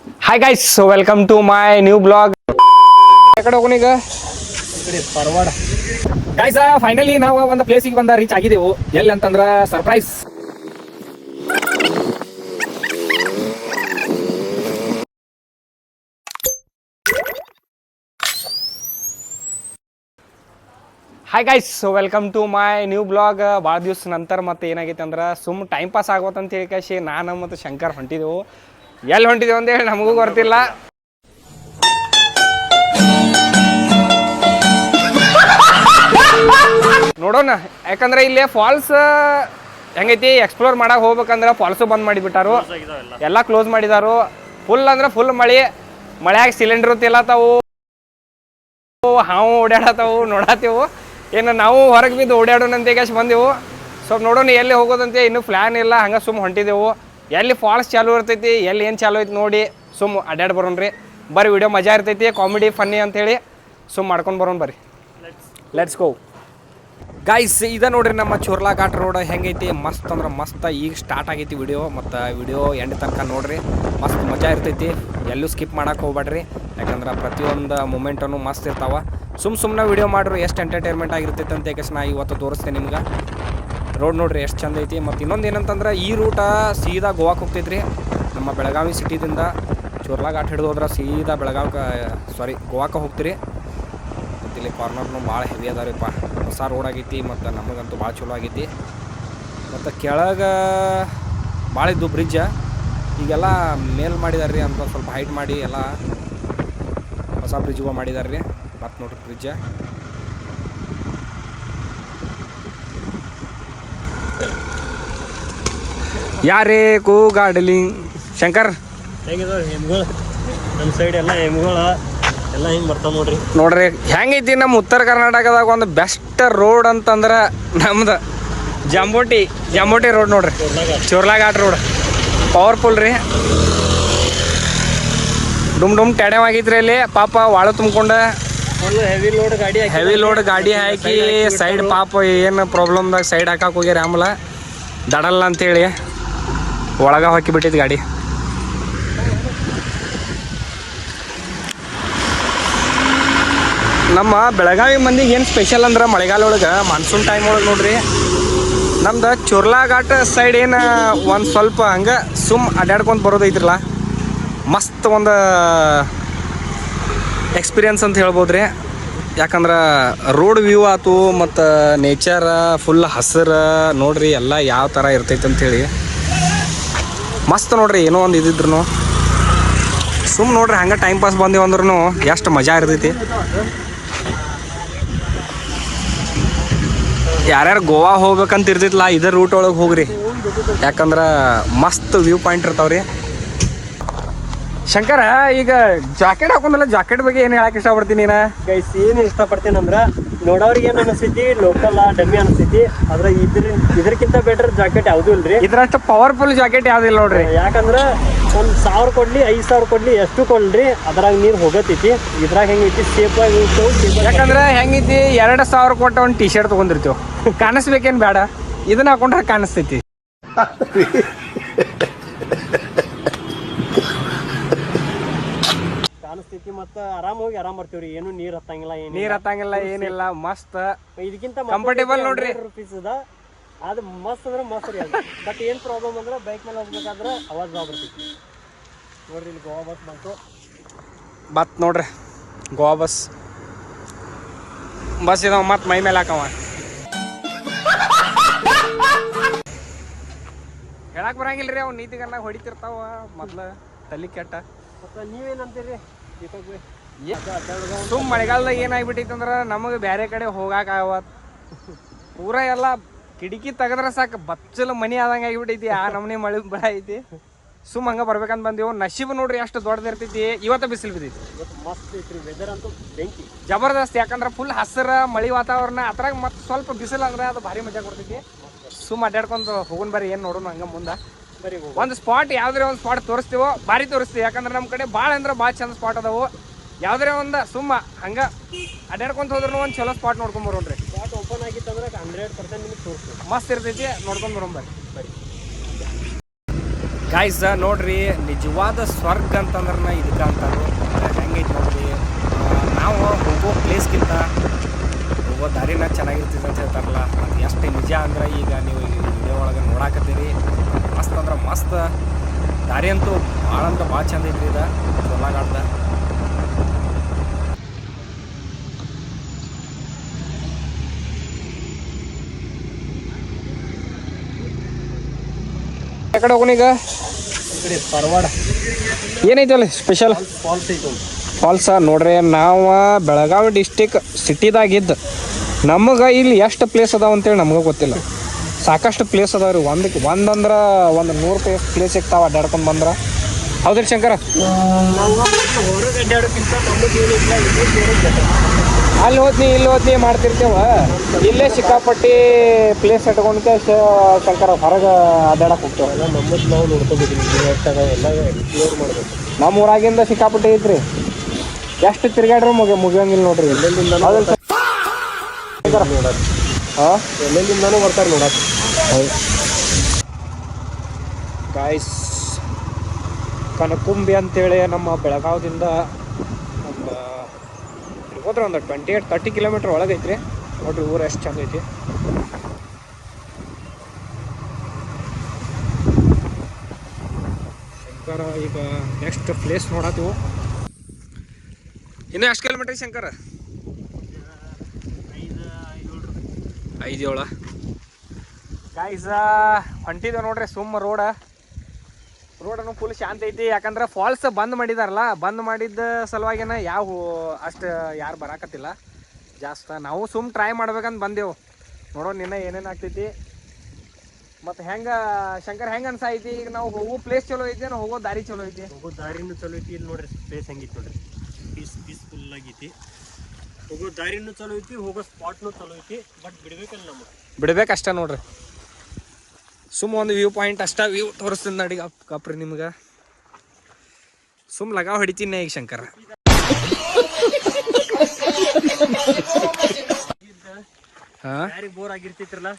Hi guys, so welcome to my new blog. ಕಡೆ ಹೋಗೋಣ ಈಗ ಫಾರ್ವರ್ಡ್ ಗೈಸ್. ಫೈನಲಿ ನಾವು ಒಂದು ಪ್ಲೇಸಿಗೆ ಬಂದ ರೀಚ್ ಆಗಿದ್ದೆವು. ಎಲ್ಲಿ ಅಂತಂದ್ರ surprise. Hi guys, so welcome to my new blog. ಭಾಳ ದಿವ್ಸ ನಂತರ ಮತ್ತೆ ಏನಾಗೈತೆ ಅಂದ್ರೆ ಟೈಮ್ ಪಾಸ್ ಆಗೋತಂತ ಹೇಳಿ ಕಾಶಿ ನಾನು ಮತ್ತು ಶಂಕರ್ ಹೊಂಟಿದ್ದೆವು. ಎಲ್ಲಿ ಹೊಂಟಿದ್ದೆವು ಅಂತ ಹೇಳಿ ನಮಗೂ ಗೊತ್ತಿಲ್ಲ. ನೋಡೋಣ, ಯಾಕಂದ್ರೆ ಇಲ್ಲಿ ಫಾಲ್ಸ್ ಹೆಂಗೈತಿ ಎಕ್ಸ್ಪ್ಲೋರ್ ಮಾಡಕ್ಕೆ ಹೋಗ್ಬೇಕಂದ್ರೆ ಫಾಲ್ಸು ಬಂದ್ ಮಾಡಿಬಿಟ್ಟಾರು, ಎಲ್ಲ ಕ್ಲೋಸ್ ಮಾಡಿದಾರು. ಫುಲ್ ಅಂದ್ರೆ ಫುಲ್ ಮಳೆಯಾಗ ಸಿಲಿಂಡರ್ ತಿಲ್ಲತಾವು, ಹಾವು ಓಡಾಡತಾವು ನೋಡತ್ತೇವು. ಏನು ನಾವು ಹೊರಗೆ ಬಿದ್ದು ಓಡಾಡೋಣ ಅಂತ ಈಗ ಬಂದೆವು. ಸ್ವಲ್ಪ ನೋಡೋಣ ಎಲ್ಲಿ ಹೋಗೋದಂತೆ, ಇನ್ನೂ ಪ್ಲ್ಯಾನ್ ಇಲ್ಲ. ಹಂಗೆ ಹೊಂಟಿದೆವು. ಎಲ್ಲಿ ಫಾಲ್ಸ್ ಚಾಲು ಇರ್ತೈತಿ, ಎಲ್ಲಿ ಏನು ಚಾಲು ಐತಿ ನೋಡಿ ಅಡ್ಡಾಡಿ ಬರೋಣ್ರಿ. ಬರ್ರಿ, ವಿಡಿಯೋ ಮಜಾ ಇರ್ತೈತಿ, ಕಾಮಿಡಿ ಫನ್ನಿ ಅಂತೇಳಿ ಮಾಡ್ಕೊಂಡು ಬರೋಣ. ಬರ್ರಿ, ಲೆಟ್ಸ್ ಗೋ ಗೈಸ್. ಇದ ನೋಡ್ರಿ ನಮ್ಮ ಚೋರ್ಲಾ ಘಾಟ್ ರೋಡ್ ಹೆಂಗೈತಿ. ಮಸ್ತ್ ಅಂದ್ರೆ ಮಸ್ತ್. ಈಗ ಸ್ಟಾರ್ಟ್ ಆಗೈತಿ ವಿಡಿಯೋ, ಮತ್ತು ವಿಡಿಯೋ ಎಂಡ್ ತನಕ ನೋಡ್ರಿ. ಮಸ್ತ್ ಮಜಾ ಇರ್ತೈತಿ, ಎಲ್ಲೂ ಸ್ಕಿಪ್ ಮಾಡಕ್ಕೆ ಹೋಗ್ಬೇಡ್ರಿ. ಯಾಕಂದ್ರೆ ಪ್ರತಿಯೊಂದು ಮೂಮೆಂಟನ್ನು ಮಸ್ತ್ ಇರ್ತಾವೆ. ಸುಮ್ಮನೆ ವಿಡಿಯೋ ಮಾಡ್ರಿ, ಎಷ್ಟು ಎಂಟರ್ಟೈನ್ಮೆಂಟ್ ಆಗಿರ್ತೈತೆ ಅಂತ ಯಾಕೆ ನಾ ಇವತ್ತು ತೋರಿಸ್ತೇನೆ ನಿಮ್ಗೆ. ರೋಡ್ ನೋಡ್ರಿ ಎಷ್ಟು ಚಂದ ಐತಿ. ಮತ್ತು ಇನ್ನೊಂದು ಏನಂತಂದ್ರೆ ಈ ರೂಟ ಸೀದಾ ಗೋವಾಕ್ಕೆ ಹೋಗ್ತೈತ್ರಿ. ನಮ್ಮ ಬೆಳಗಾವಿ ಸಿಟಿದಿಂದ ಚೋರ್ಲಾ ಘಾಟ್ ಹಿಡಿದು ಹೋದ್ರೆ ಸೀದಾ ಗೋವಾಕ್ಕೆ ಹೋಗ್ತೀರಿ. ಮತ್ತು ಇಲ್ಲಿ ಕಾರ್ನರ್ನು ಭಾಳ ಹೆವಿ ಅದಾರಿಪ್ಪ. ಹೊಸ ರೋಡ್ ಆಗೈತಿ, ಮತ್ತು ನಮಗಂತೂ ಭಾಳ ಚಲೋ ಆಗೈತಿ. ಮತ್ತು ಕೆಳಗೆ ಭಾಳ ಇದ್ದು ಬ್ರಿಡ್ಜ್ ಈಗೆಲ್ಲ ಮೇಲ್ ಮಾಡಿದಾರೆ ರೀ, ಅಂತ ಸ್ವಲ್ಪ ಹೈಟ್ ಮಾಡಿ ಎಲ್ಲ ಹೊಸ ಬ್ರಿಡ್ಜ್ಗಳು ಮಾಡಿದಾರೆ ರೀ. ಮತ್ತು ನೋಡ್ರಿ ಬ್ರಿಡ್ಜ್ ಯಾರೇ ಗಾಡಲಿಂಗ್ ಶಂಕರ್ ಹೇಗಿದಾವೆ ಎಮ್ಗಳು. ನಮ್ಮ ಸೈಡ್ ಎಲ್ಲ ಎಮ್ಗಳು ಎಲ್ಲ ಹಿಂಗೆ ಬರ್ತಾವೆ ನೋಡ್ರಿ ಹೆಂಗೈತಿ. ನಮ್ಮ ಉತ್ತರ ಕರ್ನಾಟಕದಾಗ ಒಂದು ಬೆಸ್ಟ್ ರೋಡ್ ಅಂತಂದ್ರೆ ನಮ್ದು ಜಂಬೋಟಿ ರೋಡ್ ನೋಡ್ರಿ. ಚೋರ್ಲಾ ಘಾಟ್ ರೋಡ್ ಪವರ್ಫುಲ್ ರೀ. ಡುಮ್ ಟೆಡೆವಾಗೈತ್ರಿ ಅಲ್ಲಿ. ಪಾಪ ವಾಳು ತುಂಬ್ಕೊಂಡ ಹೆವಿ ಲೋಡ್ ಗಾಡಿ ಹಾಕಿ ಸೈಡ್ ಪಾಪ ಏನು ಪ್ರಾಬ್ಲಮ್ದಾಗ ಸೈಡ್ ಹಾಕಕ್ಕೆ ಹೋಗ್ಯಾರ. ಆಮೇಲೆ ದಡಲ್ಲ ಅಂತೇಳಿ ಒಳಗೆ ಹಾಕಿಬಿಟ್ಟಿದ್ದು ಗಾಡಿ. ನಮ್ಮ ಬೆಳಗಾವಿ ಮಂದಿಗೆ ಏನು ಸ್ಪೆಷಲ್ ಅಂದ್ರೆ ಮಳೆಗಾಲ ಒಳಗೆ ಮಾನ್ಸೂನ್ ಟೈಮ್ ಒಳಗೆ ನೋಡ್ರಿ, ನಮ್ದು ಚೋರ್ಲಾ ಘಾಟ್ ಸೈಡ್ ಏನು ಒಂದು ಸ್ವಲ್ಪ ಹಂಗೆ ಅಡ್ಡಾಡ್ಕೊಂಡು ಬರೋದೈತ್ರಲ್ಲ, ಮಸ್ತ್ ಒಂದು ಎಕ್ಸ್ಪೀರಿಯನ್ಸ್ ಅಂತ ಹೇಳ್ಬೋದು ರೀ. ಯಾಕಂದ್ರೆ ರೋಡ್ ವ್ಯೂ ಆಯ್ತು, ಮತ್ತು ನೇಚರ್ ಫುಲ್ ಹಸಿರು ನೋಡ್ರಿ, ಎಲ್ಲ ಯಾವ ಥರ ಇರ್ತೈತೆ ಅಂಥೇಳಿ ಮಸ್ತ್ ನೋಡ್ರಿ. ಏನೋ ಒಂದು ಇದ್ದಿದ್ರು ನೋಡ್ರಿ ಹಂಗೆ ಟೈಮ್ ಪಾಸ್ ಬಂದೀವಿ ಅಂದ್ರೂ ಎಷ್ಟು ಮಜಾ ಇರ್ತೈತಿ. ಯಾರ್ಯಾರು ಗೋವಾ ಹೋಗ್ಬೇಕಂತ ಇರ್ತೈತಿಲ್ಲ, ಇದೇ ರೂಟ್ ಒಳಗೆ ಹೋಗ್ರಿ. ಯಾಕಂದ್ರೆ ಮಸ್ತ್ ವ್ಯೂ ಪಾಯಿಂಟ್ ಇರ್ತಾವ್ರಿ. ಶಂಕರ, ಈಗ ಜಾಕೆಟ್ ಹಾಕೊಂಡಲ್ಲ, ಜಾಕೆಟ್ ಬಗ್ಗೆ ಏನು ಹೇಳಕ್ಕೆ ಇಷ್ಟಪಡ್ತೀನಿ ನೀನು? ಗೈಸ್ ಏನು ಇಷ್ಟಪಡ್ತೀನಿ ಅಂದ್ರೆ, ನೋಡೋರಿಗೆ ಏನು ಅನಿಸ್ತೈತಿ ಲೋಕಲ್ ಡಮ್ಮಿ ಅನಿಸ್ತೈತಿ. ಆದ್ರೆ ಇದಕ್ಕಿಂತ ಬೆಟರ್ ಜಾಕೆಟ್ ಯಾವುದೂ ಇಲ್ರಿ. ಇದ್ರಷ್ಟು ಪವರ್ಫುಲ್ ಜಾಕೆಟ್ ಯಾವುದಿಲ್ಲ ನೋಡ್ರಿ. ಯಾಕಂದ್ರೆ 1,000 ಕೊಡ್ಲಿ 5,000 ಕೊಡ್ಲಿ ಎಷ್ಟು ಕೊಡ್ಲಿ ಅದ್ರಾಗ ನೀರು ಹೋಗತೈತಿ. ಇದ್ರಾಗ ಹೆಂಗೈತಿ ಸೇಫ್ ಆಗಿ. ಯಾಕಂದ್ರೆ ಹೆಂಗೈತಿ, 2,000 ಕೊಟ್ಟ ಒಂದು ಟಿ ಶರ್ಟ್ ತೊಗೊಂಡಿರ್ತೀವಿ, ಕಾಣಿಸ್ಬೇಕೇನು ಬೇಡ, ಇದನ್ನ ಹಾಕೊಂಡ್ರೆ ಕಾಣಿಸ್ತೈತಿ. ಕಾಣಿಸ್ತೈತಿ. ಮತ್ತು ಆರಾಮ್ ಬರ್ತೀವ್ರಿ. ಏನು ನೀರ್ ಹತ್ತಂಗಿಲ್ಲ ಏನಿಲ್ಲ. ಮಸ್ತ್ ಇದಕ್ಕಿಂತ ಕಂಫರ್ಟೇಬಲ್ ನೋಡ್ರಿ. ರುಪೀಸ್ ಅದು ಮಸ್ತ್ ಅಂದ್ರೆ ಮಸ್ತ್ ರೀ ಅದು. ಬಟ್ ಏನು ಪ್ರಾಬ್ಲಮ್ ಅಂದ್ರೆ ಬೈಕ್ ಮೇಲೆ ಹೋಗ್ಬೇಕಾದ್ರೆ ಅವಾಜ್ ಬರ್ತೈತಿ ನೋಡ್ರಿ. ಇಲ್ಲಿ ಗೋವಾ ಬಸ್ ನೋಡ್ರಿ, ಗೋವಾ ಬಸ್ ಇದಾವ. ಮತ್ತು ಮೈ ಮೇಲೆ ಹಾಕವ ಹೇಳಕ್ ಬರಂಗಿಲ್ರಿ, ಅವ್ ನೀತಿಗನ್ನ ಹೊಡಿತಿರ್ತಾವ ಮೊದ್ಲು ತಲೆ ಕೆಟ್ಟ. ಮತ್ತು ನೀವೇನಂತೀರಿ? ಮಳೆಗಾಲದಾಗ ಏನಾಗ್ಬಿಟ್ಟೈತಿ ಅಂದ್ರೆ ನಮಗೆ ಬೇರೆ ಕಡೆ ಹೋಗಾಕ ಪೂರ ಎಲ್ಲ ಕಿಟಕಿ ತೆಗದ್ರೆ ಸಾಕು ಬಚ್ಚಲ ಮನಿ ಆದಂಗೆ ಆಗಿಬಿಟ್ಟೈತಿ. ಆ ನಮೂನಿ ಮಳೆ ಬೆಳೆ ಐತಿ. ಹಂಗೆ ಬರ್ಬೇಕಂತ ಬಂದೆವು. ನಶೀಬ್ ನೋಡ್ರಿ ಎಷ್ಟು ದೊಡ್ಡದಿರ್ತೈತಿ. ಇವತ್ತು ಬಿಸಿಲು ಬಿದ್ದೈತಿ. ಮಸ್ತ್ ಐತ್ರಿ ವೆದರ್ ಅಂತೂ ಬೆಂಕಿ ಜಬರ್ದಸ್ತ್. ಯಾಕಂದ್ರೆ ಫುಲ್ ಹಸಿರು ಮಳಿ ವಾತಾವರಣ, ಅದ್ರಾಗ ಮತ್ತೆ ಸ್ವಲ್ಪ ಬಿಸಿಲು ಅಂದ್ರೆ ಅದು ಭಾರಿ ಮಜಾ ಕೊಡ್ತೈತಿ. ಅಡ್ಡಾಡ್ಕೊಂಡು ಹೋಗೋಣ ಬರ್ರಿ, ಏನು ನೋಡೋಣ ಹಂಗೆ ಮುಂದೆ. ಒಂದು ಸ್ಪಾಟ್ ಯಾವ್ದಾರ ಒಂದು ಸ್ಪಾಟ್ ತೋರಿಸ್ತೀವೋ ಭಾರಿ ತೋರಿಸ್ತೀವಿ. ಯಾಕಂದ್ರೆ ನಮ್ಮ ಕಡೆ ಭಾಳ ಅಂದ್ರೆ ಭಾಳ ಚಂದ ಸ್ಪಾಟ್ ಅದಾವು. ಯಾವ್ದಾರ ಒಂದು ಹಂಗೆ ಅಡ್ಡಾಡ್ಕೊಂತ ಹೋದ್ರೂ ಒಂದು ಚಲೋ ಸ್ಪಾಟ್ ನೋಡ್ಕೊಂಡ್ ಬರೋಣ್ರಿ. ಸ್ಪಾಟ್ ಓಪನ್ ಆಗಿತ್ತಂದ್ರೆ 100% ನಿಮಗೆ ತೋರಿಸ್ತೀವಿ. ಮಸ್ತ್ ಇರ್ತೈತಿ, ನೋಡ್ಕೊಂಡು ಬರೋಣ ಬರ್ರಿ. ಗಾಯ್ಸ್ ನೋಡ್ರಿ, ನಿಜವಾದ ಸ್ವರ್ಗ ಅಂತಂದ್ರೆ ಇದಕ್ಕೆ ಅಂತಾರೆ. ಹೆಂಗೈತೆ ನೋಡ್ರಿ, ನಾವು ಹೋಗೋ ಪ್ಲೇಸ್ಗಿಂತ ಹೋಗೋ ದಾರಿನ ಚೆನ್ನಾಗಿರ್ತೈತೆ ಅಂತ ಹೇಳ್ತಾರಲ್ಲ, ಅದು ಎಷ್ಟು ನಿಜ ಅಂದ್ರೆ ಈಗ ನೀವು ಈ ವಿಡಿಯೋ ಒಳಗೆ ನೋಡಾಕತ್ತೀರಿ. ಮಸ್ತ್ ಅಂದ್ರೆ ಮಸ್ತ್ ದಾರಿ ಅಂತೂ ಭಾಳ ಅಂದ್ರೆ ಭಾಳ ಚಂದ ಐತ್ರಿ. ಇದು ಚೊಲಾಗಾಡ್ದ ಕಡೆ ಹೋಗೋಣ. ಪರವಾಡ ಏನೈತೆ ಅಲ್ಲಿ ಸ್ಪೆಷಲ್? ಫಾಲ್ಸ್ ಐತೆ. ಫಾಲ್ಸ ನೋಡ್ರಿ, ನಾವು ಬೆಳಗಾವಿ ಡಿಸ್ಟಿಕ್ ಸಿಟಿದಾಗಿದ್ದು ನಮಗೆ ಇಲ್ಲಿ ಎಷ್ಟು ಪ್ಲೇಸ್ ಅದಾವ ಅಂತೇಳಿ ನಮಗೆ ಗೊತ್ತಿಲ್ಲ. ಸಾಕಷ್ಟು ಪ್ಲೇಸ್ ಅದಾವ ರೀ. ಒಂದಂದ್ರೆ 100 ಪ್ಲೇಸ್ ಸಿಗ್ತಾವೆ ಅಡ್ಡಾಡ್ಕೊಂಡು ಬಂದ್ರೆ. ಹೌದ್ರಿ ಶಂಕರ? ಹೊರಗೆ ಅಡ್ಡಾಡೋಕ್ಕಿಂತ ಅಲ್ಲಿ ಹೋದ್ನಿ ಇಲ್ಲಿ ಹೋದ್ನಿ ಮಾಡ್ತಿರ್ತೇವ. ಇಲ್ಲೇ ಸಿಕ್ಕಾಪಟ್ಟಿ ಪ್ಲೇಸ್ ಇಟ್ಕೊಂಡ್ಕೆ ಶಂಕರ ಹೊರಗೆ ಅಡ್ಡಾಡಕ್ಕೆ ಹೋಗ್ತೇವೆ. ನಮ್ಮದು ನಾವು ನೋಡ್ಕೋಬೇಕಿಲ್ಲ, ಎಲ್ಲ ಎಕ್ಸ್ಪ್ಲೋರ್ ಮಾಡ್ಬೇಕು. ನಮ್ಮ ಊರಾಗಿಂದ ಸಿಕ್ಕಾಪಟ್ಟಿ ಐತ್ರಿ. ಎಷ್ಟು ತಿರ್ಗಾಡ್ರು ಮುಗಿಯಂಗಿಲ್ಲ ನೋಡ್ರಿ. ಎಲ್ಲೆಲ್ಲಿಂದ ನೋಡಕ್ ಹಾಂ, ಎಲ್ಲೆಲ್ಲಿಂದಾನು ಬರ್ತಾರೆ ನೋಡಕ್. ಗಾಯ್ಸ್, ಕನಕುಂಬಿ ಅಂತೇಳಿ ನಮ್ಮ ಬೆಳಗಾವದಿಂದ ಒಂದು ಹೋದ್ರೆ ಒಂದು 28-30 ಕಿಲೋಮೀಟ್ರ್ ಒಳಗೆ ಐತ್ರಿ. ನೋಡ್ರಿ ಊರು ಎಷ್ಟು ಚಂದ ಐತಿ. ಶಂಕರ ಈಗ ನೆಕ್ಸ್ಟ್ ಪ್ಲೇಸ್ ನೋಡತ್ತೀವಿ. ಇನ್ನೂ ಎಷ್ಟು ಕಿಲೋಮೀಟ್ರ್ ಶಂಕರ? 5-7. ಗಾಯ್ಸ ಹೊಂಟಿದ್ದೇವೆ ನೋಡ್ರಿ. ಸುಮ್ಮ ರೋಡನ್ನು ಫುಲ್ ಶಾಂತಿ ಐತಿ. ಯಾಕಂದ್ರೆ ಫಾಲ್ಸ್ ಬಂದ್ ಮಾಡಿದಾರಲ್ಲ, ಬಂದ್ ಮಾಡಿದ್ದ ಸಲುವಾಗಿನ ಯಾವ ಅಷ್ಟು ಯಾರು ಬರಾಕತ್ತಿಲ್ಲ ಜಾಸ್ತಿ. ನಾವು ಸುಮ್ ಟ್ರೈ ಮಾಡ್ಬೇಕಂತ ಬಂದೆವು. ನೋಡೋಣ ನಿನ್ನ ಏನೇನು ಆಗ್ತೈತಿ ಮತ್ತು ಹೆಂಗೆ ಶಂಕರ್ ಹೆಂಗೆ ಅನ್ಸೈತಿ. ಈಗ ನಾವು ಹೋಗೋ ಪ್ಲೇಸ್ ಚಲೋ ಐತಿ, ನಾವು ಹೋಗೋ ದಾರಿ ಚಲೋ ಐತಿ. ಹೋಗೋ ದಾರಿನೂ ಚಲೋ ಐತಿ. ಇಲ್ಲಿ ನೋಡ್ರಿ ಪ್ಲೇಸ್ ಹೆಂಗಿತ್ತು ನೋಡ್ರಿ, ಪೀಸ್ಫುಲ್ ಆಗೈತಿ. ಹೋಗೋ ದಾರಿನೂ ಚಲೋ ಐತಿ, ಹೋಗೋ ಸ್ಪಾಟ್ನೂ ಚಲೋ ಐತಿ. ಬಟ್ ಬಿಡ್ಬೇಕಲ್ಲ ನಮಗೆ, ಬಿಡ್ಬೇಕಷ್ಟ ನೋಡ್ರಿ. ಸುಮ್ಮ ಒಂದು ವ್ಯೂ ಪಾಯಿಂಟ್ ಅಷ್ಟ ವ್ಯೂ ತೋರಿಸ್ತೀನಿ ನಡಿ ಕಪ್ರಿ ನಿಮ್ಗೆ. ಸುಮ್ ಲಗಾವ್ ಹೊಡಿತೀನಿ ಈಗ ಶಂಕರ. ಯಾರಿಗೆ ಬೋರ್ ಆಗಿರ್ತಿತ್ರಲ್ಲ.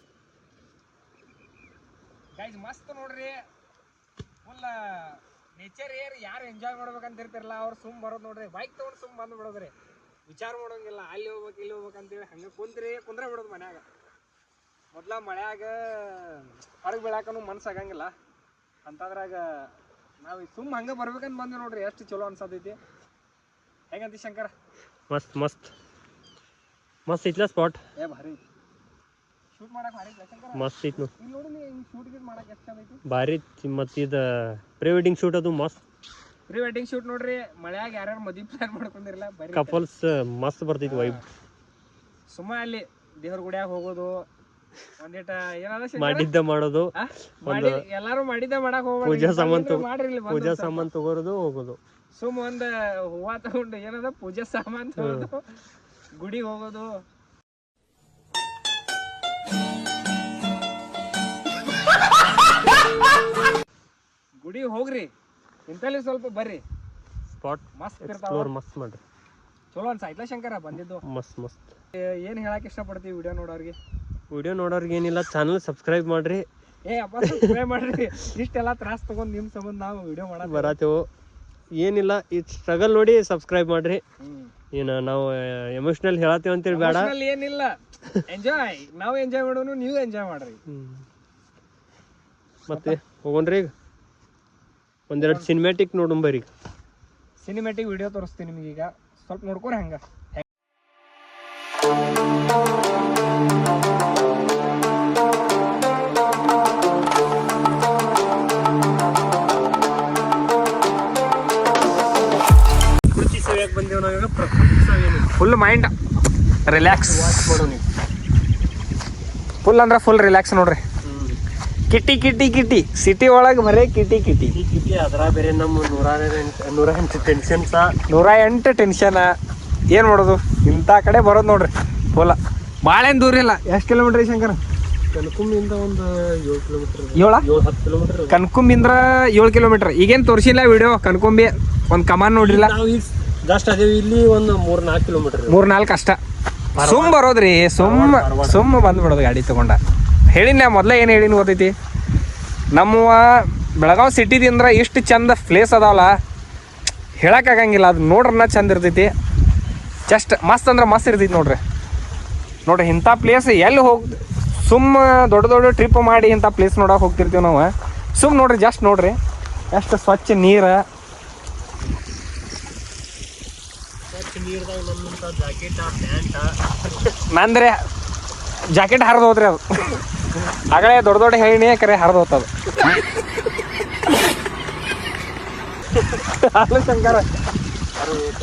ಗೈಸ್ ಮಸ್ತ್ ನೋಡ್ರಿ, ಫುಲ್ ನೇಚರ್ ಏರ್. ಯಾರು ಎಂಜಾಯ್ ಮಾಡ್ಬೇಕಂತ ಇರ್ತಿರಲ್ಲ ಅವ್ರು ಸುಮ್ ಬರೋದು ನೋಡ್ರಿ. ಬೈಕ್ ತೊಗೊಂಡು ಸುಮ್ ಬಂದು ಬಿಡೋದ್ರಿ. ವಿಚಾರ ಮಾಡೋಂಗಿಲ್ಲ, ಅಲ್ಲಿ ಹೋಗ್ಬೇಕು ಇಲ್ಲಿ ಹೋಗ್ಬೇಕಂತೇಳಿ ಹಂಗೆ ಕುಂದ್ರೆ ಬಿಡೋದು ಮನ್ಯಾಗ. ಮೊದ್ಲ ಮಳ್ಯಾಗ ಹೊರಗೆ ಬೀಳಾಕನು ಮನ್ಸಾಗಂಗಿಲ್ಲ. ಅಂತದ್ರಾಗ ನಾವು ಸುಮ್ಮ ಹಂಗೆ ಬರ್ಬೇಕಂತ ಬಂದ್ವಿ ನೋಡ್ರಿ. ಎಷ್ಟು ಚಲೋ ಅನ್ಸತೈತಿ. ಹೆಂಗಂತಿ ಶಂಕರ? ಮಸ್ತ್ ಮಸ್ತ್ ಮಸ್ತ್ ಐತ್ಲ ಸ್ಪಾಟ್. ಭಾರಿ ಶೂಟ್ ಮಾಡಕ್ ಭಾರಿ ಶಂಕರ. ಮಸ್ತ್ ಐತಿ ಇಲ್ಲಿ ನೋಡಿ, ಶೂಟ್ ಗೀಟ್ ಮಾಡಕ್ ಎಷ್ಟು ಚಂದ ಐತಿ. ಭಾರಿ ಐತಿ. ಮತ್ತು ಇದು ಪ್ರೀ ವೆಡ್ಡಿಂಗ್ ಶೂಟ್ ಅದು ಮಸ್ತ್. ಪ್ರೀ ವೆಡ್ಡಿಂಗ್ ಶೂಟ್ ನೋಡ್ರಿ. ಮಳ್ಯಾಗ ಯಾರ್ಯಾರು ಮದುವೆ ಪ್ಲಾನ್ ಮಾಡ್ಕೊಂಡಿರಲ್ಲ, ಬರೀ ಕಪಲ್ಸ್ ಮಸ್ತ್ ಬರ್ತೈತಿ ವೈಬ್. ಸುಮ್ಮ ಅಲ್ಲಿ ದೇವ್ರ ಗುಡಿಯಾಗ ಹೋಗೋದು, ಒಂದಿಟ ಏನಾದ ಮಾಡಿದ್ದ ಮಾಡೋದು, ಎಲ್ಲಾರು ಮಾಡಿದ್ದ ಮಾಡಕ್ ಹೋಗೋದು. ಪೂಜಾ ಸಾಮಾನ್ ತಗೋರೋದು ಹೋಗೋದು. ಸುಮ್ ಒಂದ್ ಹೂವ ತಗೊಂಡು ಏನದ ಪೂಜಾ ಸಾಮಾನ್ ತಗೋದು, ಗುಡಿಗೆ ಹೋಗೋದು. ಗುಡಿಗೆ ಹೋಗ್ರಿ, ಇಂತಲ್ಲಿ ಸ್ವಲ್ಪ ಬರ್ರಿ. ಸ್ಪಾಟ್ ಮಸ್ತ್ ಎಕ್ಸ್ಪ್ಲೋರ್ ಮಸ್ತ್ ಮಾಡ್ರಿ. ಚಲೋ ಅನ್ಸಾಯ್ತಲ್ಲ ಶಂಕರ ಬಂದಿದ್ದು. ಮಸ್ತ್ ಮಸ್ತ್. ಏನ್ ಹೇಳಕ್ ಇಷ್ಟಪಡ್ತೀವಿ ವಿಡಿಯೋ ನೋಡೋರಿಗೆ? ವಿಡಿಯೋ ನೋಡೋರ್ಗೆ ಏನಿಲ್ಲ, ಚಾನಲ್ ಸಬ್ಸ್ಕ್ರೈಬ್ ಮಾಡ್ರಿ. ಅಪ್ಪ ಸಬ್ಸ್ಕ್ರೈಬ್ ಮಾಡ್ರಿ. ಇಷ್ಟೆಲ್ಲ ತ್ರಾಸ ತಗೊಂಡ್ ನಿಮ್ ಸಂಬಂಧ ನಾವು ವಿಡಿಯೋ ಮಾಡೋದು ಬರತ್ತೇವು. ಏನಿಲ್ಲ, ಈ ಸ್ಟ್ರಗಲ್ ನೋಡಿ ಸಬ್ಸ್ಕ್ರೈಬ್ ಮಾಡ್ರಿ. ಏನು ನಾವು ಎಮೋಷನಲ್ ಹೇಳತ್ತೇವೆ ಅಂತೇಳಿ ಬೇಡ, ಏನಿಲ್ಲ. ಎಂಜಾಯ್, ನಾವು ಎಂಜಾಯ್ ಮಾಡೋನು, ನೀವು ಎಂಜಾಯ್ ಮಾಡ್ರಿ. ಮತ್ತೆ ಹೋಗೋಣ್ರಿ. ಈಗ ಒಂದೆರಡು ಸಿನಿಮ್ಯಾಟಿಕ್ ನೋಡುಂಬರಿ. ಸಿನಿಮ್ಯಾಟಿಕ್ ವಿಡಿಯೋ ತೋರಿಸ್ತೀನಿ ನಿಮ್ಗೆ. ಈಗ ಸ್ವಲ್ಪ ನೋಡ್ಕೊರಿ ಹಂಗ. ಪ್ರಕೃತಿ ಸೇವೆಗೆ ಬಂದೇವು ನಾವೀಗ. ಪ್ರಕೃತಿ ಸೇವೆ ಫುಲ್ ಮೈಂಡ್ ರಿಲ್ಯಾಕ್ಸ್ ಮಾಡೋಣ. ಫುಲ್ ಅಂದ್ರೆ ಫುಲ್ ರಿಲ್ಯಾಕ್ಸ್ ನೋಡ್ರಿ. ಕಿಟಿ ಕಿಟಿ ಕಿಟಿ ಸಿಟಿ ಒಳಗೆ ಬರೇ ಕಿಟಿ ಕಿಟಿ ಕಿಟಿ. ಅದ್ರ ಬೇರೆ ನಮ್ಮ 108 ಟೆನ್ಷನ್ಸ, 108 ಟೆನ್ಷನ್. ಏನು ಮಾಡೋದು, ಇಂಥ ಕಡೆ ಬರೋದು ನೋಡ್ರಿ. ಫುಲ್ಲ ಭಾಳೇನು ದೂರ ಇಲ್ಲ. ಎಷ್ಟು ಕಿಲೋಮೀಟ್ರ್ ಶಂಕರ? ಕನಕುಂಬಿಯಿಂದ ಒಂದು 7 ಕಿಲೋಮೀಟರ್. 7-10 ಕಿಲೋಮೀಟರ್. ಕನಕುಂಬಿಂದ್ರ 7 ಕಿಲೋಮೀಟರ್. ಈಗೇನು ತೋರಿಸಿಲ್ಲ ವಿಡಿಯೋ. ಕನಕುಂಬಿ ಒಂದು ಕಮಾನ್ ನೋಡಿಲ್ಲ. ನಾವು ಈಗ ಜಸ್ಟ್ ಅದೇವಿ. ಇಲ್ಲಿ ಒಂದು 3-4 ಕಿಲೋಮೀಟರ್. 3-4 ಅಷ್ಟ. ಸುಮ್ಮ ಬರೋದ್ರಿ, ಸುಮ್ಮ ಬಂದ್ಬಿಡೋದು ಗಾಡಿ ತಗೊಂಡ. ಹೇಳಿನ ಮೊದಲೇ ಏನು ಹೇಳಿನ ಗೊತ್ತೈತಿ. ನಮ್ಮ ಬೆಳಗಾವಿ ಸಿಟಿದಿಂದ ಇಷ್ಟು ಚಂದ ಪ್ಲೇಸ್ ಅದಾವಲ್ಲ ಹೇಳೋಕ್ಕಾಗಂಗಿಲ್ಲ. ಅದು ನೋಡ್ರನ್ನ ಚಂದ ಇರ್ತೈತಿ. ಜಸ್ಟ್ ಮಸ್ತ್ ಅಂದ್ರೆ ಮಸ್ತ್ ಇರ್ತೈತಿ ನೋಡ್ರಿ ಇಂಥ ಪ್ಲೇಸ್ ಎಲ್ಲಿ ಸುಮ್ಮ ದೊಡ್ಡ ದೊಡ್ಡ ಟ್ರಿಪ್ ಮಾಡಿ ಇಂಥ ಪ್ಲೇಸ್ ನೋಡೋಕೆ ಹೋಗ್ತಿರ್ತೀವಿ ನಾವು. ಸುಮ್ಮ ನೋಡ್ರಿ, ಜಸ್ಟ್ ನೋಡ್ರಿ ಎಷ್ಟು ಸ್ವಚ್ಛ ನೀರು. ನಂದ್ರೆ ಜಾಕೆಟ್ ಹರಿದು ಹೋದ್ರಿ ಅದು. ಆಗಲೇ ದೊಡ್ಡ ದೊಡ್ಡ ಹೇಳಿನಿ ಕರೆ ಹರಿದು ಹೋಗ್ತದೆ. ಅಲ್ಲ ಶಂಕರ,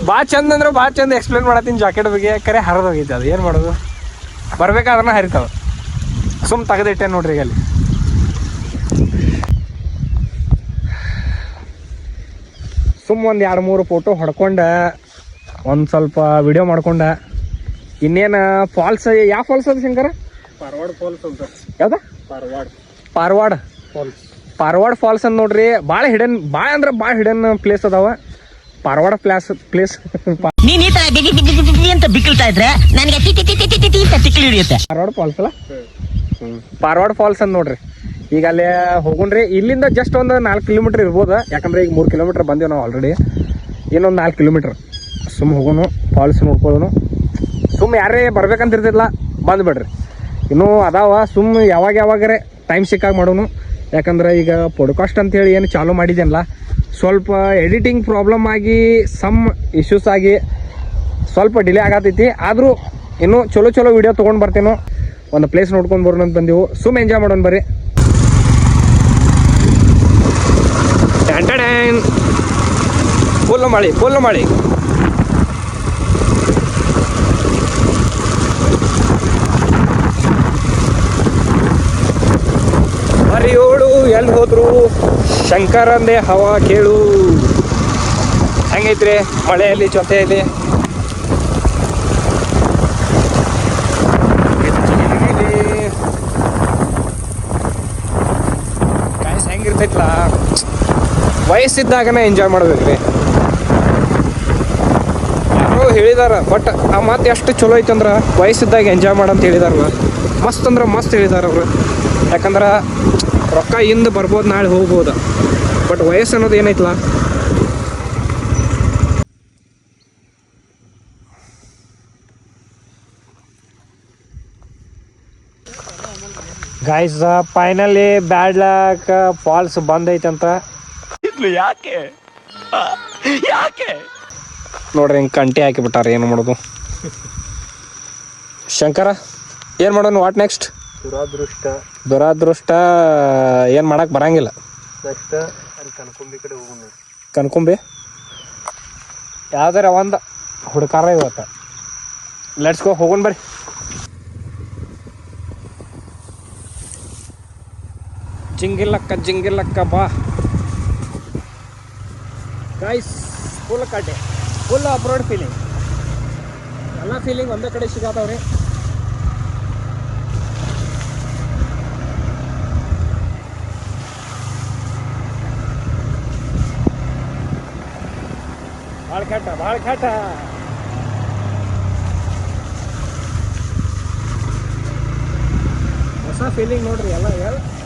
ಭಾಳ ಚಂದ ಅಂದ್ರೆ ಭಾಳ ಚಂದ ಎಕ್ಸ್ಪ್ಲೇನ್ ಮಾಡತ್ತೀನಿ ಜಾಕೆಟ್ ಬಗ್ಗೆ. ಕರೆ ಹರಿದು ಹೋಗೈತೆ ಅದು, ಏನು ಮಾಡೋದು, ಬರ್ಬೇಕಾದ್ರನ ಹರಿತಾವ. ಸುಮ್ಮ ತೆಗೆದಿಟ್ಟೆ ನೋಡ್ರಿ ಈಗ ಅಲ್ಲಿ. ಸುಮ್ಮ ಒಂದು 2-3 ಫೋಟೋ ಹೊಡ್ಕೊಂಡು ಒಂದು ಸ್ವಲ್ಪ ವಿಡಿಯೋ ಮಾಡ್ಕೊಂಡ ಇನ್ನೇನು ಫಾಲ್ಸ್. ಯಾವ ಫಾಲ್ಸ್ ಅದು ಶಂಕರ? ಪಾರ್ವಾಡ್ ಫಾಲ್ಸ್ ಅಂತ. ಯಾವ್ದ? ಪಾರ್ವಾಡ್ ಫಾಲ್ಸ್ ಅಂತ ನೋಡ್ರಿ. ಭಾಳ ಹಿಡನ್, ಭಾಳ ಅಂದ್ರೆ ಭಾಳ ಹಿಡನ್ ಪ್ಲೇಸ್ ಅದಾವ. ಪಾರ್ವಾಡ ಪ್ಲೇಸ್ ನೀನ್ ಈ ತರ ಅಂತ ಬಿಕ್ಕಳ್ತಾ ಇದ್ರೆ ನನಗೆ ತಿಕ್ಲಿ ಹಿಡಿಯುತ್ತೆ. ಪಾರ್ವಾಡ ಫಾಲ್ಸ್ ಅಲ್ಲ? ಪಾರ್ವಾಡ ಫಾಲ್ಸ್ ಅಂತ ನೋಡ್ರಿ. ಈಗ ಅಲ್ಲಿ ಹೋಗುಣ್ರಿ. ಇಲ್ಲಿಂದ ಜಸ್ಟ್ ಒಂದು 4 ಕಿಲೋಮೀಟ್ರ್ ಇರ್ಬೋದು. ಯಾಕಂದ್ರೆ ಈಗ 3 ಕಿಲೋಮೀಟ್ರ್ ಬಂದೀವಿ ನಾವು ಆಲ್ರೆಡಿ. ಇನ್ನೊಂದು 4 ಕಿಲೋಮೀಟ್ರ್ ಸುಮ್ಮ ಹೋಗೋನು, ಫಾಲ್ಸ್ ನೋಡ್ಕೊಳ್ಳೋನು. ಸುಮ್ಮ ಯಾರೇ ಬರ್ಬೇಕಂತಿರ್ತಿಲ್ಲ ಬಂದುಬಿಡ್ರಿ. ಇನ್ನೂ ಅದಾವ. ಸುಮ್ಮ ಯಾವಾಗರೆ ಟೈಮ್ ಸಿಕ್ಕಾಗ ಮಾಡೋನು. ಯಾಕಂದ್ರೆ ಈಗ ಪಾಡ್ಕಾಸ್ಟ್ ಅಂತೇಳಿ ಏನು ಚಾಲೂ ಮಾಡಿದ್ದೇನಲ್ಲ, ಸ್ವಲ್ಪ ಎಡಿಟಿಂಗ್ ಪ್ರಾಬ್ಲಮ್ ಆಗಿ ಸಮ್ ಇಶ್ಯೂಸ್ ಆಗಿ ಸ್ವಲ್ಪ ಡಿಲೇ ಆಗತೈತಿ. ಆದರೂ ಇನ್ನೂ ಚಲೋ ವೀಡಿಯೋ ತೊಗೊಂಡು ಬರ್ತೀನೋ. ಒಂದು ಪ್ಲೇಸ್ ನೋಡ್ಕೊಂಡು ಬರೋಣ ಅಂತ ಬಂದೆವು. ಸುಮ್ಮ ಎಂಜಾಯ್ ಮಾಡೋಣ ಬರ್ರಿ. ಫುಲ್ ಮಳೆ. ಹರಿಯೋಳು ಎಲ್ಲಿ ಹೋದ್ರು ಶಂಕರಂದೇ ಹವಾ ಕೇಳು. ಹೆಂಗೈತ್ರಿ ಮಳೆಯಲ್ಲಿ ಜೊತೆಯಲ್ಲಿ? ಗಾಯ್ಸ್ ಹೆಂಗಿರ್ತೈತ್ಲ, ವಯಸ್ಸಿದ್ದಾಗನೇ ಎಂಜಾಯ್ ಮಾಡ್ಬೇಕ್ರಿ. ಯಾರೋ ಹೇಳಿದಾರ, ಬಟ್ ಆ ಮಾತು ಎಷ್ಟು ಚಲೋ ಐತಂದ್ರೆ ವಯಸ್ಸಿದ್ದಾಗ ಎಂಜಾಯ್ ಮಾಡಂತ ಹೇಳಿದಾರಲ್ಲ, ಮಸ್ತ್ ಅಂದ್ರೆ ಮಸ್ತ್ ಹೇಳಿದಾರ ಅವರು. ಯಾಕಂದ್ರೆ ರೊಕ್ಕ ಹಿಂದ ಬರ್ಬೋದು, ನಾಳೆ ಹೋಗ್ಬೋದು. ಬಟ್ ವಯಸ್ಸು ಅನ್ನೋದು ಏನೈತಲ್ಲ, guys finally bad luck falls ಬಂದೈತಂತ. ಯಾಕೆ ನೋಡ್ರಿ ಹಿಂಗೆ ಕಂಟಿ ಹಾಕಿಬಿಟ್ಟಾರ. ಏನು ಮಾಡೋದು ಶಂಕರ, ಏನು ಮಾಡೋಣ? What next? ದುರಾದೃಷ್ಟ ಏನು ಮಾಡಕ್ಕೆ ಬರಂಗಿಲ್ಲ. ಕನ್ಕೊಂಬಿ ಯಾವ್ದಾರ ಒಂದು ಹುಡುಕಾರ ಇವತ್ತು. ಲೆಟ್ಸ್ ಗೋ, ಹೋಗೋಣ ಬರ್ರಿ. ಜಿಂಗಿಲ್ಲಕ್ಕ ಬಾ ಗೈಸ್. ಫುಲ್ ಕಾಟೆ, ಫುಲ್ ಅಪ್ರೋಡ್ ಫೀಲಿಂಗ್. ಎಲ್ಲ ಫೀಲಿಂಗ್ ಒಂದೇ ಕಡೆ ಸಿಗತ್ತವ್ರಿ. ಭಾಳ ಕೆಟ್ಟ ಹೊಸ ಫೀಲಿಂಗ್ ನೋಡ್ರಿ. ಎಲ್ಲ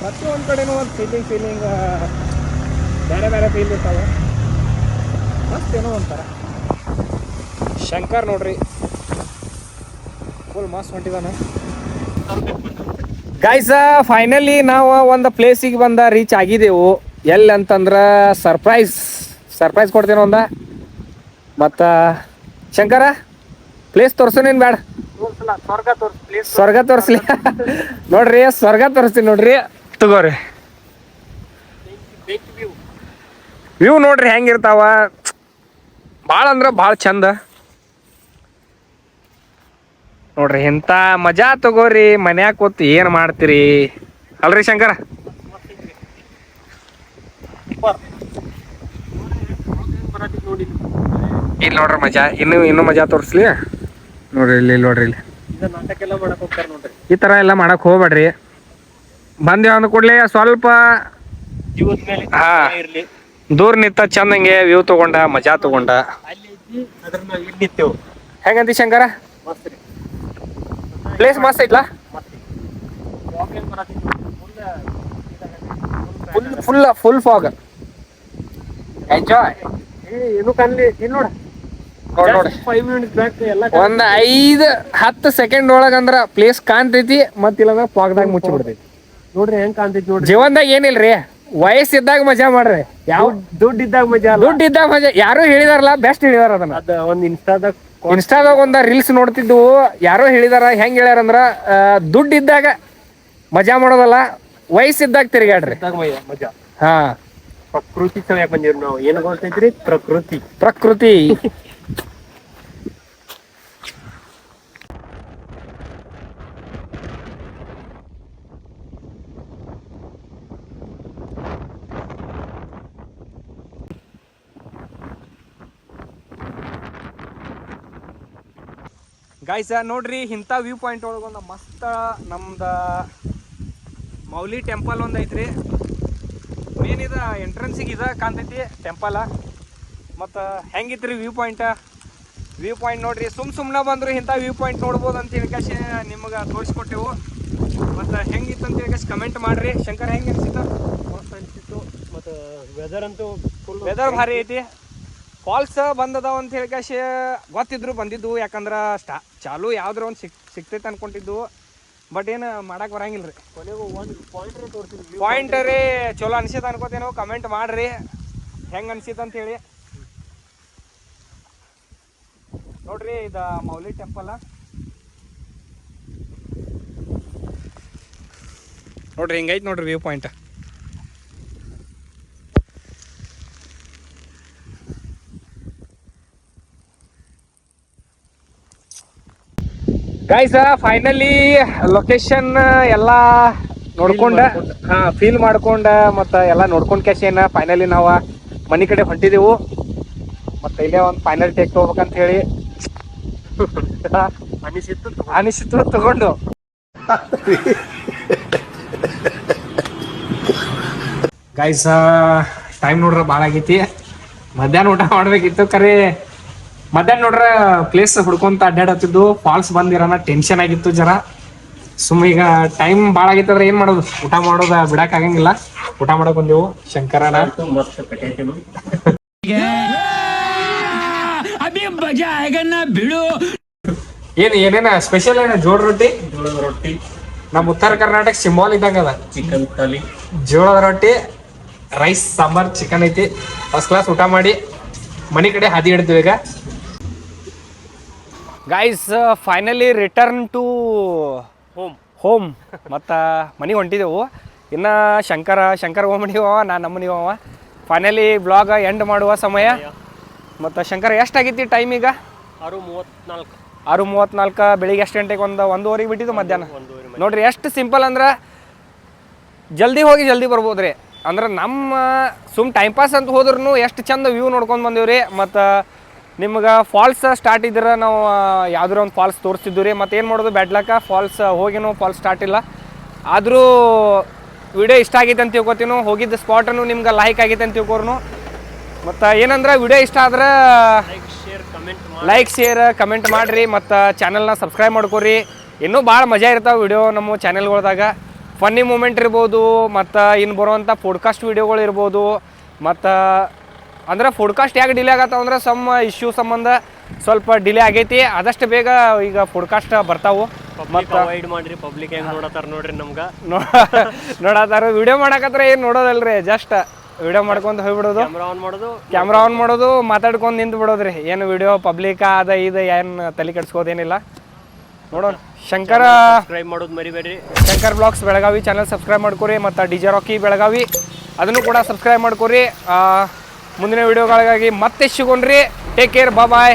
ಪ್ರತಿಯೊಂದು ಕಡೆನೂ ಒಂದು ಫೀಲಿಂಗ್ ಬೇರೆ ಫೀಲ್ ಇರ್ತಾವೆ. ಮಸ್ತ್ ಏನೋ ಒಂಥರ. ಶಂಕರ್ ನೋಡ್ರಿ ಫುಲ್ ಮಸ್ತ್ ಹೊಂಟಿದಾನ. ಗೈಸ್ ಫೈನಲಿ ನಾವು ಒಂದು ಪ್ಲೇಸಿಗೆ ರೀಚ್ ಆಗಿದ್ದೆವು. ಎಲ್ಲಿ ಅಂತಂದ್ರೆ ಸರ್ಪ್ರೈಸ್ ಕೊಡ್ತೇನೆ ಒಂದ. ಮತ್ತು ಶಂಕರ ಪ್ಲೇಸ್ ತೋರ್ಸೋನೇನು ಬೇಡ, ಸ್ವರ್ಗ ತೋರಿಸ್ಲಿ. ನೋಡ್ರಿ ಸ್ವರ್ಗ ತೋರಿಸ್ತೀನಿ ನೋಡ್ರಿ, ತಗೋರಿ. ವ್ಯೂ ನೋಡ್ರಿ ಹೆಂಗಿರ್ತಾವ, ಭಾಳ ಅಂದ್ರೆ ಭಾಳ ಚಂದ ನೋಡ್ರಿ. ಇಂಥ ಮಜಾ ತಗೋರಿ ಮನ್ಯಾಗ ಕೂತು ಏನು ಮಾಡ್ತೀರಿ ಅಲ್ರಿ ಶಂಕರ? ಇಲ್ಲಿ ನೋಡ್ರಿ ಮಜಾ, ಇನ್ನೂ ಮಜಾ ತೋರಿಸ್ಲಿ ನೋಡ್ರಿ. ಇಲ್ಲಿ ನೋಡ್ರಿ, ಇಲ್ಲಿ ಈ ಥರ ಎಲ್ಲ ಮಾಡಕ್ಕೆ ಹೋಗ್ಬೇಡ್ರಿ. ಬಂದೇವು ಅಂದ ಕೂಡಲೇ ಸ್ವಲ್ಪ ದೂರ ನಿಂತ ಚಂದಂಗೆ ವ್ಯೂ ತಗೊಂಡ ಮಜಾ ತಗೊಂಡ. ಹೆಂಗಂತಿ ಶಂಕರ? ಪ್ಲೇಸ್ ಮಸ್ತ್ ಐತ್ಲಾ? Full fog enjoy. ಏನು ಕನ್ಲಿ ಇಲ್ಲಿ ನೋಡ ನೋಡಿ 5 ಮಿನಿಟ್ಸ್ ಬ್ಯಾಕ್ ಎಲ್ಲ ಒಂದ್ 5-10 ಸೆಕೆಂಡ್ ಒಳಗಂದ್ರ ಪ್ಲೇಸ್ ಕಾಣ್ತೈತಿ ಮತ್ ಇಲ್ಲಂದ್ರ ಫಾಗ್ದಾಗ ಮುಚ್ಚಿ ಬಿಡ್ತೈತಿ. ನೋಡ್ರಿ ಹೆಂಗ್ ಕಾಣ್ತೈತಿ ನೋಡ್ರಿ. ಜೀವನದಾಗ ಏನಿಲ್ರಿ, ವಯಸ್ಸಿದ್ದಾಗ ಮಜಾ ಮಾಡ್ರಿ. ಯಾವ ದುಡ್ಡು ಇದ್ದಾಗ ಮಜಾ ಅಲ್ಲ. ದುಡ್ಡು ಇದ್ದಾಗ ಮಜಾ. ಯಾರು ಹೇಳಿದಾರಲ್ಲ, ಬೆಸ್ಟ್ ಹೇಳಿದಾರ ಅದನ್ನ. ಅದ ಒಂದ್ ಇನ್ಸ್ಟಾದಾಗ ಒಂದ ರೀಲ್ಸ್ ನೋಡ್ತಿದ್ದು, ಯಾರೋ ಹೇಳಿದಾರ. ಹೆಂಗ್ ಹೇಳ್ಯಾರಂದ್ರ ದುಡ್ಡು ಇದ್ದಾಗ ಮಜಾ ಮಾಡೋದಲ್ಲ, ವಯಸ್ಸಿದ್ದಾಗ ತಿರುಗಾಡ್ರಿ. ಮಜಾ. ಹಾ, ಪ್ರಕೃತಿ ಸಲಕ್ ಬಂದಿವ್ರಿ ನಾವು. ಏನ್ ಗೊತ್ತೈತ್ರಿ? ಪ್ರಕೃತಿ. ಗೈಸ್ ನೋಡ್ರಿ, ಇಂಥ ವ್ಯೂ ಪಾಯಿಂಟ್ ಒಳಗೆ ಒಂದು ಮಸ್ತ್ ನಮ್ದು ಮೌಲಿ ಟೆಂಪಲ್ ಒಂದು ಐತ್ರಿ. ಮೇನ್ ಇದು ಎಂಟ್ರೆನ್ಸಿಗೆ ಇದು ಕಾಣ್ತೈತಿ ಟೆಂಪಲ್. ಮತ್ತು ಹೆಂಗಿತ್ರಿ ವ್ಯೂ ಪಾಯಿಂಟ್ ನೋಡ್ರಿ. ಸುಮ್ಮನೆ ಬಂದ್ರು ಇಂಥ ವ್ಯೂ ಪಾಯಿಂಟ್ ನೋಡ್ಬೋದು ಅಂತ ಹೇಳ್ಕಾಶಿ ನಿಮ್ಗೆ ತೋರಿಸ್ಕೊಟ್ಟೆವು. ಮತ್ತು ಹೆಂಗಿತ್ತು ಅಂತ ಹೇಳ್ಕಾಶಿ ಕಮೆಂಟ್ ಮಾಡ್ರಿ. ಶಂಕರ್ ಹೆಂಗೆ ಅನಿಸಿತ್ತು? ಮಸ್ತ್ ಅನ್ಸಿತ್ತು. ಮತ್ತು ವೆದರ್ ಅಂತೂ ವೆದರ್ ಭಾರಿ ಐತಿ. ಫಾಲ್ಸ್ ಬಂದದಾವ ಅಂತ ಹೇಳ್ಕಾಶಿ ಗೊತ್ತಿದ್ರು ಬಂದಿದ್ದು. ಯಾಕಂದ್ರೆ ಚಾಲು ಯಾವ್ದ್ರ ಒಂದು ಸಿಕ್ತೈತೆ ಅನ್ಕೊಂಡಿದ್ದು. ಬಟ್ ಏನು ಮಾಡಕ್ಕೆ ಬರಂಗಿಲ್ಲ ರೀ. ಕೊನೆಗೂ ಒಂದು ಪಾಯಿಂಟ್ ತೋರಿಸಿದ್ವಿ. ಪಾಯಿಂಟ್ ರೀ ಚಲೋ ಅನ್ಸಿತ್ತು ಅನ್ಕೋತೇನೋ. ಕಮೆಂಟ್ ಮಾಡ್ರಿ ಹೆಂಗೆ ಅನ್ಸಿತ್ತು ಅಂತ ಹೇಳಿ. ನೋಡ್ರಿ, ಇದು ಮೌಲಿ ಟೆಂಪಲ್ ನೋಡ್ರಿ, ಹಿಂಗೈತೆ ನೋಡ್ರಿ view point. Guys finally location ಎಲ್ಲ ನೋಡ್ಕೊಂಡ, ಫೀಲ್ ಮಾಡ್ಕೊಂಡ ಮತ್ತು ಎಲ್ಲ ನೋಡ್ಕೊಂಡ್ ಕ್ಯಾಶೇನ ಫೈನಲಿ ನಾವು ಮನೆ ಕಡೆ ಹೊಂಟಿದೆವು. ಮತ್ತು ಇಲ್ಲೇ ಒಂದು ಫೈನಲ್ ಟೇಕ್ ತಗೋಬೇಕಂತ ಹೇಳಿ ಅನಿಸಿತ್ತು ತಗೊಂಡು. ಗೈಸ್ ಟೈಮ್ ನೋಡ್ರ ಭಾಳ ಆಗೈತಿ. ಮಧ್ಯಾಹ್ನ ಊಟ ಮಾಡ್ಬೇಕಿತ್ತು. ಕರೆ ಮಧ್ಯಾಹ್ನ ನೋಡ್ರ ಪ್ಲೇಸ್ ಹುಡ್ಕೊಂತ ಅಡ್ಡಾಡತ್ತಿದ್ದು. ಫಾಲ್ಸ್ ಬಂದಿರೋಣ ಟೆನ್ಷನ್ ಆಗಿತ್ತು ಜರ. ಈಗ ಟೈಮ್ ಭಾಳ ಆಗೈತಂದ್ರೆ ಏನ್ ಮಾಡೋದು, ಊಟ ಮಾಡೋದ ಬಿಡಕ್ ಆಗಂಗಿಲ್ಲ. ಊಟ ಮಾಡಕ್ ಬಂದೆವು. ಶಂಕರನ ಏನೇನ ಸ್ಪೆಷಲ್ ಏನ? ಜೋಳದ ರೊಟ್ಟಿ ನಮ್ಮ ಉತ್ತರ ಕರ್ನಾಟಕ ಸಿಂಬಾಲ್ ಇದ್ದಂಗ ಅದ. ಚಿಕನ್ ಥಾಲಿ, ಜೋಳದ ರೊಟ್ಟಿ, ರೈಸ್, ಸಾಂಬಾರ್, ಚಿಕನ್ ಐತಿ. ಫಸ್ಟ್ ಕ್ಲಾಸ್ ಊಟ ಮಾಡಿ ಮನೆ ಕಡೆ ಹಾದಿ ಹಿಡಿದ್ವಿ ಈಗ. Guys finally return to home ಮತ್ತು ಮನೆಗೆ ಹೊಂಟಿದೆವು. ಇನ್ನು ಶಂಕರ್ ಮನೆಗೆ ಹೋವ, ನಾನು ನಮ್ಮ ಮನೆಗೆ ಹೋವ. ಫೈನಲಿ ಬ್ಲಾಗ್ ಎಂಡ್ ಮಾಡುವ ಸಮಯ. ಮತ್ತು ಶಂಕರ್ ಎಷ್ಟಾಗೈತಿ ಟೈಮ್ ಈಗ? 6:34. ಬೆಳಿಗ್ಗೆ ಎಷ್ಟು ಗಂಟೆಗೆ? 1:30 ಬಿಟ್ಟಿದ್ದು ಮಧ್ಯಾಹ್ನ. ನೋಡ್ರಿ ಎಷ್ಟು ಸಿಂಪಲ್ ಅಂದ್ರೆ ಜಲ್ದಿ ಹೋಗಿ ಜಲ್ದಿ ಬರ್ಬೋದು ರೀ. ಅಂದ್ರೆ ನಮ್ಮ ಟೈಮ್ ಪಾಸ್ ಅಂತ ಹೋದ್ರೂ ಎಷ್ಟು ಚಂದ ವ್ಯೂ ನೋಡ್ಕೊಂಡು ಬಂದೀವಿ ರೀ. ಮತ್ತು ನಿಮ್ಗೆ ಫಾಲ್ಸ್ ಸ್ಟಾರ್ಟ್ ಇದ್ರೆ ನಾವು ಯಾವ್ದಾರ ಒಂದು ಫಾಲ್ಸ್ ತೋರಿಸ್ತಿದ್ವಿ ರೀ. ಮತ್ತು ಏನು ಮಾಡೋದು, ಬ್ಯಾಡ್ಲಕ್ಕ ಫಾಲ್ಸ್ ಹೋಗಿನೂ ಫಾಲ್ಸ್ ಸ್ಟಾರ್ಟ್ ಇಲ್ಲ. ಆದರೂ ವಿಡಿಯೋ ಇಷ್ಟ ಆಗೈತೆ ಅಂತ ತಿಳ್ಕೊತೀನು. ಹೋಗಿದ್ದ ಸ್ಪಾಟನ್ನು ನಿಮ್ಗೆ ಲೈಕ್ ಆಗೈತೆ ಅಂತ ತಿಳ್ಕೊರ್ನು. ಮತ್ತು ಏನಂದ್ರೆ ವಿಡಿಯೋ ಇಷ್ಟ ಆದ್ರೆ ಲೈಕ್ ಶೇರ್ ಕಮೆಂಟ್ ಮಾಡಿರಿ. ಮತ್ತು ಚಾನಲ್ನ ಸಬ್ಸ್ಕ್ರೈಬ್ ಮಾಡ್ಕೊರಿ. ಇನ್ನೂ ಭಾಳ ಮಜಾ ಇರ್ತಾವೆ ವಿಡಿಯೋ ನಮ್ಮ ಚಾನೆಲ್ಗಳ್ದಾಗ. ಫನ್ನಿ ಮೂಮೆಂಟ್ ಇರ್ಬೋದು, ಮತ್ತು ಇನ್ನು ಬರುವಂಥ ಪೋಡ್ಕಾಸ್ಟ್ ವೀಡಿಯೋಗಳು ಇರ್ಬೋದು. ಮತ್ತು ಅಂದ್ರೆ ಪೋಡ್ಕಾಸ್ಟ್ ಯಾಕೆ ಡಿಲೇ ಆಗತ್ತಾವ ಅಂದ್ರೆ ಇಶ್ಯೂ ಸಂಬಂಧ ಸ್ವಲ್ಪ ಡಿಲೇ ಆಗೈತಿ. ಆದಷ್ಟು ಬೇಗ ಈಗ ಪೋಡ್ಕಾಸ್ಟ್ ಬರ್ತಾವೆ. ಮತ್ತು ಅವಾಯ್ಡ್ ಮಾಡ್ರಿ. ಪಬ್ಲಿಕ್ ಹೆಂಗೆ ನೋಡತ್ತಾರ ನೋಡ್ರಿ. ನಮ್ಗೆ ನೋಡತ್ತಾರ. ವಿಡಿಯೋ ಮಾಡಕತ್ರ ಏನು ನೋಡೋದಲ್ರಿ, ಜಸ್ಟ್ ವಿಡಿಯೋ ಮಾಡ್ಕೊಂಡು ಹೋಗ್ಬಿಡೋದು. ಕ್ಯಾಮ್ರಾ ಆನ್ ಮಾಡೋದು, ಮಾತಾಡ್ಕೊಂಡು ನಿಂತು ಬಿಡೋದ್ರಿ. ಏನು ವಿಡಿಯೋ ಪಬ್ಲಿಕ್ ಅದ ಇದು ಏನು ತಲೆ ಕೆಡ್ಸ್ಕೋದೇನಿಲ್ಲ. ನೋಡೋಣ. ಶಂಕರ್ ಮಾಡೋದು ಮರಿಬೇಡ್ರಿ. Shankar blogs Belagavi channel subscribe ಮಾಡ್ಕೊರಿ. ಮತ್ತು DJ ರಾಕಿ ಬೆಳಗಾವಿ ಅದನ್ನು ಕೂಡ ಸಬ್ಸ್ಕ್ರೈಬ್ ಮಾಡ್ಕೊರಿ. ಮುಂದಿನ ವಿಡಿಯೋಗಳಿಗಾಗಿ ಮತ್ತೆ ಸಿಗೋಣ್ರಿ. ಟೇಕ್ ಕೇರ್, ಬಾಯ್.